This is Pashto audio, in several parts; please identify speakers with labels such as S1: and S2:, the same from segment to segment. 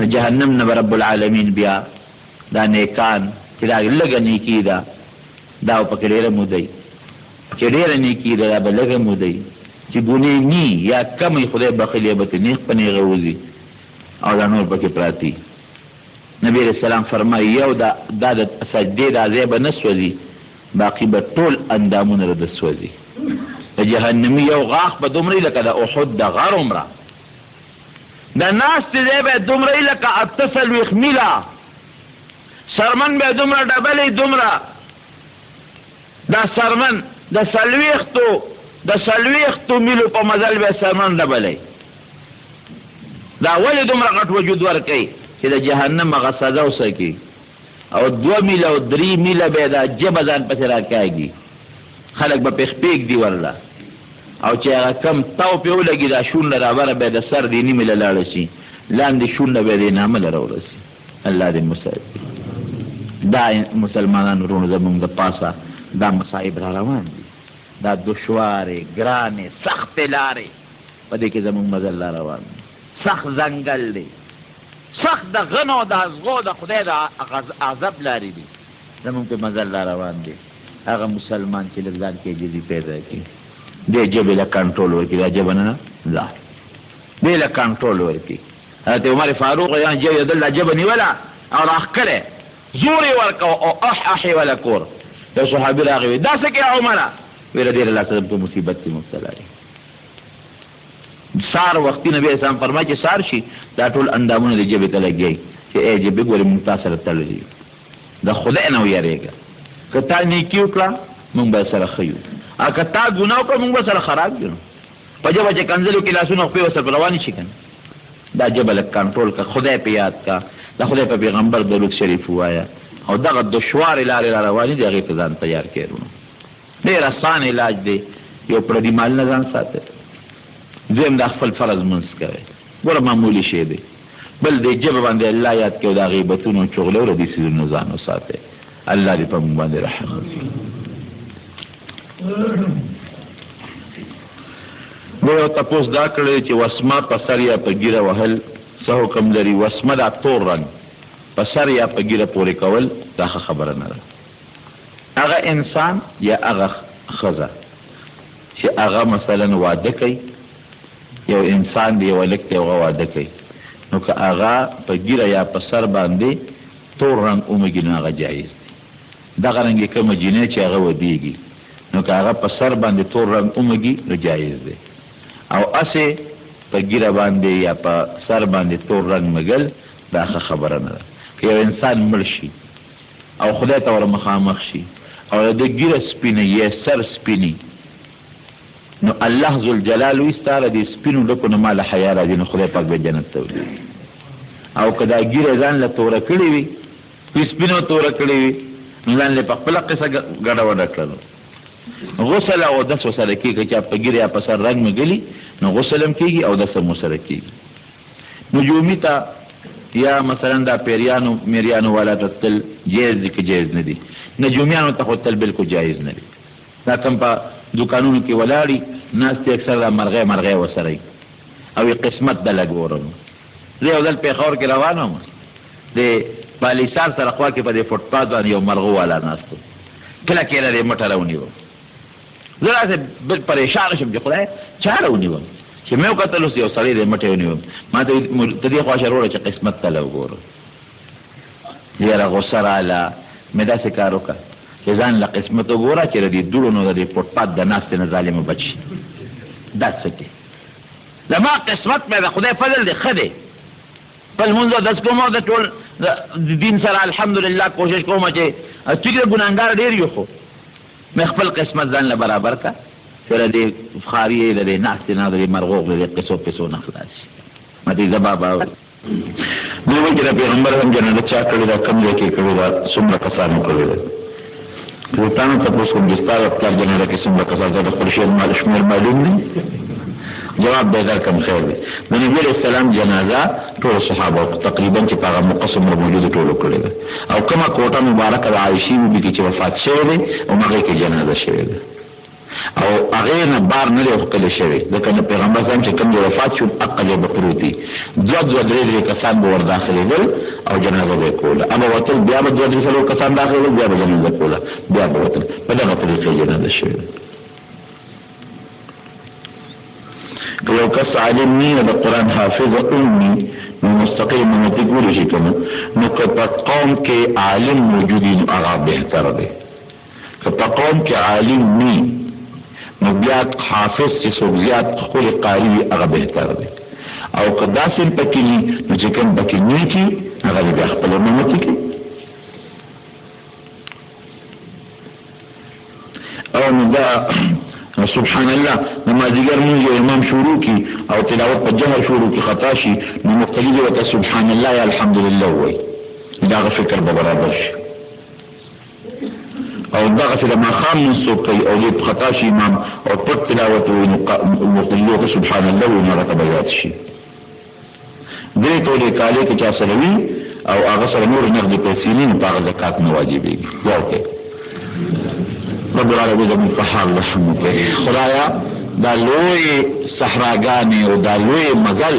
S1: جهنم نه رب العالمین بیا دا نیکان چې دا لږه نیکي ده دا پکې ډېره مودی چې ډېره نیکي ده دا به لږه مودی چې ګونې نی یا کمی خدای بخلي به ترې نیغ په نیغه وځي او دا نور پکې پراتی. نبی علیہ السلام فرمایي یو دا د سجدې دا ځای به نه سوځي باقي به ټول اندامونه د سوځي. د جهنمي یو غاښ به دومره لکه د احد د غر عمره، د ناستې ځای به دومره لکه 48 میله، سرمن به دومره ډبلې دومره دا سرمن د 40 میلو په مزل به سرمن ډبلې. دا ولې دومره غټ وجود ورکوي چې د جهنم هغه سزا وسکي او 2 میله او 3 میله به دا جبه ځان پسې راکاږي، خلک به پېښ پېږ دي ورله او چې هغه کم تاو پې ولګي دا شونډه رابره به د سر دې نیمې له لاړه شي، لاندې شونډه به دې نامه له راورسي. الله دې مساعد. دا مسلمانانو ورونو زمونږ د پاسه دا مصائب را روان دي، دا دشوارې ګرانې سختې لارې په دې کې زمونږ مزل را روان دي، سخت ځنګل دی، سخت د غنو د ازغو د خدای د عذاب لارې دي زمونږ په مزل را روان دي. هغه مسلمان چې لږ ځان کې عاجزي پیدا کړي دې ژبې له کنټرول ورکړي، دا ژبه نه لا دې له کنټرول ورکړي. حضرت عمر فاروق یې د ژبه نیوله او راښکلی زور یې ورکو او اح یې وله کور. یو صحابي راغی وایي دا څه کې عمره؟ ویله ډېر الله صاحب په مصیبت کې مبتلا دی. سار وختي نبی اسلام فرمایي چې سار شي دا ټول اندامونه د ژبې ته لګي چې ای ژبې ګورې مونږ تا سره تړلي د خدای نه ویرېږه. که تا نیکي وکړه مونږ به سره ښه یو، او که تا ګناه وکړه مونږ به سره خراب یو. په ژبه چې کنځلو کې لاسونه خپې ورسره روانې شي که نه، دا ژبه لږ کنټرول کړه، خدای په یاد کړه، د خدای په پیغمبر درود شریف ووایه او دغه دشوارې لارې را روانې دي هغې ته ځان تیار کړو. ډېر اسان علاج دی، یو پردي مال نه ځان ساتئ، دویم دا خپل فرض منځ کوئ، ګوره معمولي شی دی. بل دې ژبه باندې الله یاد کړي او د غیبتونو چغلو او دې څیزونو ځان وساتئ. الله دې په موږ باندې رحم وکړي. مو یو تپوس دا کړی چې وسمه په سر یا په ګیره وهل څه حکم لري؟ وسمه دا تور رنګ په سر یا په ګیره پورې کول دا ښه خبره نه ده. هغه انسان یا هغه ښځه چې هغه مثلا واده کوي، یو انسان دی یو هلک دی هغه واده کوي، نو که هغه په ګیره یا په سر باندې تور رنګ ومږي نو هغه جایز دی. دغه رنګ یې کومه جینۍ چې هغه ودېږي نو که هغه په سر باندې تور رنګ ومږي نو جایز دی. او هسې په ګیره باندې یا په سر باندې تور رنګ مږل دا ښه خبره نه ده. که یو انسان مړ شي او خدای ته ور مخامخ شي او د ګیره سپینه یا سر سپینی، نو الله ذوالجلال وایي ستا له دې سپینو ډکو نه ما له حیا راځي، نو خدای پاک به جنت ته ولېږي. او که دا ګیره ځان له توره کړې وي، په سپینو توره کړې وي، نو ځان له په خپله قصه ګډه وډه کړلو. غسل او اودس ورسره کېږي، چې په ګیره یا په سر رنګ مږلي نو غسل هم کېږي او اودس هم ورسره کېږي. نجومي ته یا مثلا دا پیریانو میریانو والا ته تل جایز دي که جایز نه دي؟ نجومیانو ته خو تل بالکل جایز نه دي. دا کوم په دوکانونو کې ولاړي ناستې اکثر دا مرغۍ ورسره وي او یې قسمت ده لږ ورنو. زه یو ځل پېښور کې روان وم، د بالیسار سره خوا کې په دې فوټپاث باندې یو مرغو والا ناست و، کله کله یې مټه راونیوم. زه داسې بل پریشانه شوم چې خدای چا راونیوم چې مې وکتل اوس یو سړی دې مټې ونیوم. ما ته د دې خواشه وروړه چې قسمت ته له وګوره. یاره غوسه راله، مې داسې کار وکړه چې ځان له قسمت وګوره چې د دې دوړو نو د دې فوټپاث د ناستې نه ظالمه بچ شي. دا څه کې زما قسمت مې د خدای فضل دی، ښه دی. خپل لمونځ او دس کوم او د ټول دین سره الحمدلله کوشش کوم چې ټیک د ګناهګار ډېر یو، خو مې خپل قسمت ځان له برابر کا چې د دې فخاري د دې ناستې نه د دې مرغوغ د دې قصو پسو نه خلاص شي. مته زبا با نو چې د پیغمبر هم جنت چا کړی دا کم ځای کې کړی دا څومره کسانو کړی دا پروتانو تاسو کوم دستار په جنت کې څومره کسان د خپل شی مال شمیر معلوم دي؟ جواب به درکم خیر دی. د نبی علیہ السلام جنازه ټول صحابه تقریبا چې هغه مقسم موجود ټول کړی ده، او کومه کوټه مبارکه د عائشې بیبي چې وفات شوې ده او هغه کې جنازه شوې ده. او هغه نه بار نه وکړل شوی د کنه پیغمبر صاحب چې کوم وفات شو عقل به پروتي دوه درې کسان به ور داخليدل او جنازه به کوله اما وتل بیا به دوه درې کسان داخليدل بیا به جنازه کوله بیا به وتل په دغه طریقې جنازه شوی یو کس عالم نه د قرآن حافظ امي نو مستقیم منطق ګوري شي کنه نو که په قوم کې عالم موجودي نو هغه بهتر دی که په قوم کې عالم نه نو بیا حافظ چې څوک زیات خپل قاری هغه بهتر دی او که داسې پکې نو چې کوم پکې نه کی هغه بیا خپل منطق کی او نو دا سبحان الله نمازیګر مونږ امام شروع کی او تلاوت په جهر شروع کی خطا شي نو مقتدی وته سبحان الله یا الحمدلله وای دا فکر به برابر شي او دا چې ما خام منسوب کوي او دې خطا شي امام او په تلاوت مقتدی وته سبحان الله نو راته بیات شي دې ټولې کالي کې چا سره او هغه سره نور نقد پیسې نه په زکات نه واجبېږي ورته رب العالمین زمون په حال رحم وکړي خدایا دا لوی صحراګانې او دا لوی مزل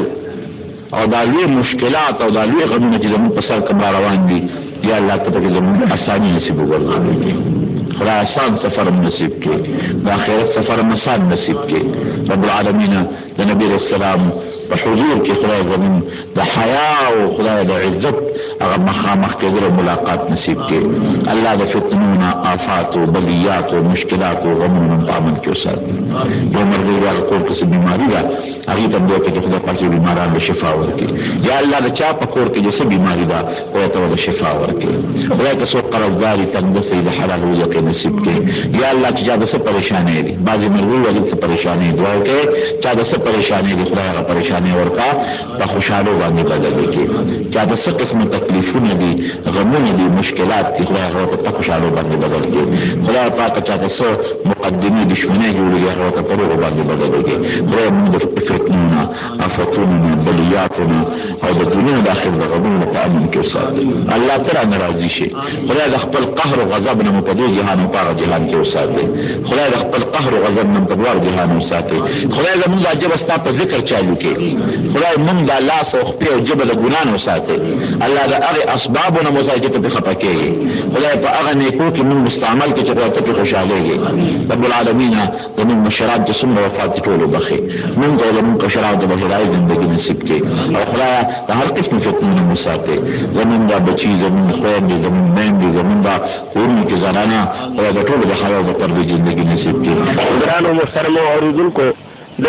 S1: او دا لوی مشکلات او دا لوی غمونه چې زمون په سر کوم روان دي یا الله ته پکې زمون اساني نصیب وګرځي خدای آسان سفر نصیب کړي د آخرت سفر آسان نصیب کړي رب العالمین د نبی رسول الله په حضور کې خدای زمون د حیا او خدای د عزت هغه مخامخ کېدل ملاقات نصیب کړي الله د فتنو آفات او بلیات او مشکلات او غمونو په امن کې وساتي یو مرګ یا کور کې بیماری ده هغه ته دوی کې خدای پاک بیمارانو شفا ورکړي یا الله د چا په کور کې چې بیماری ده او ته د شفا ورکړي خدای ته سو قرضداري تندسي د حلال رزق نصیب کړي یا الله چې دا څه پریشانې دي بعضی مرګ ولې څه پریشانې دعا کوي چې دا څه پریشانې دي خدای هغه پریشانې ورکا په خوشاله باندې بدل کړي چې دا څه قسم تکلیفونه دي غمونه دي مشکلات دي خدای هغه په خوشاله باندې بدل کړي خدای پاک چې څه مقدمي دشمنه جوړي هغه په پرو باندې بدل کړي خدای موږ د فتنونه افتونه بلیاتونه او د دنیا د آخرت د غمونو په امن کې وساتي الله تعالی ناراضي شي خدای د خپل قهر او غضب نه په دې جهان او په جهان کې وساتي خدای د خپل قهر او غضب نه په دوار جهان وساتي خدای زموږ عجب استا په ذکر چالو کې خدای موږ د لاس او خپل او جبل ګناه نه وساتي الله د هغه اسبابونو مساجد ته خپکه خدای په هغه نیکو کې موږ مستعمل کې چې ته خوشاله یې رب العالمین زموږ مشرات د څومره وفات ټولو بخي موږ علماء مشرات د بشرای ژوندۍ نصیب کړي او خدای د هر قسم فتنو مساته زموږ د بچي زموږ خويند زموږ مېندې زموږ د کورنۍ کې زنانه او د ټولو د حیا او د پردې ژوندۍ نصیب کړي ګرانو محترمو اوریدونکو د